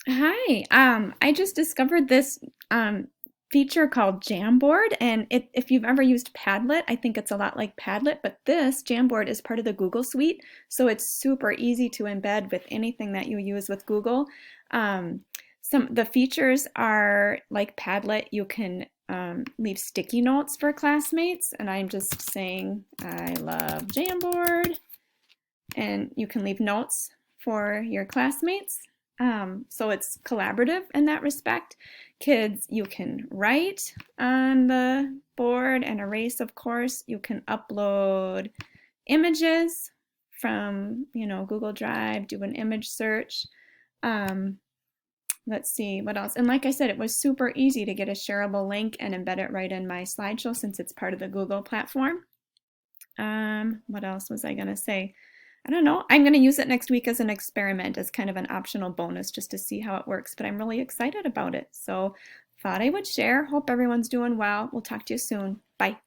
Hi. I just discovered this feature called Jamboard, and if you've ever used Padlet, I think it's a lot like Padlet, but this Jamboard is part of the Google Suite, so it's super easy to embed with anything that you use with Google. Um, some the features are like Padlet. You can leave sticky notes for classmates, and I'm just saying I love Jamboard, and you can leave notes for your classmates. So it's collaborative in that respect. Kids, you can write on the board and erase, of course. You can upload images from, Google Drive, do an image search. Um, let's see what else. And like I said, it was super easy to get a shareable link and embed it right in my slideshow since it's part of the Google platform. What else was I going to say? I don't know. I'm going to use it next week as an experiment, as kind of an optional bonus just to see how it works, but I'm really excited about it. So thought I would share. Hope everyone's doing well. We'll talk to you soon. Bye.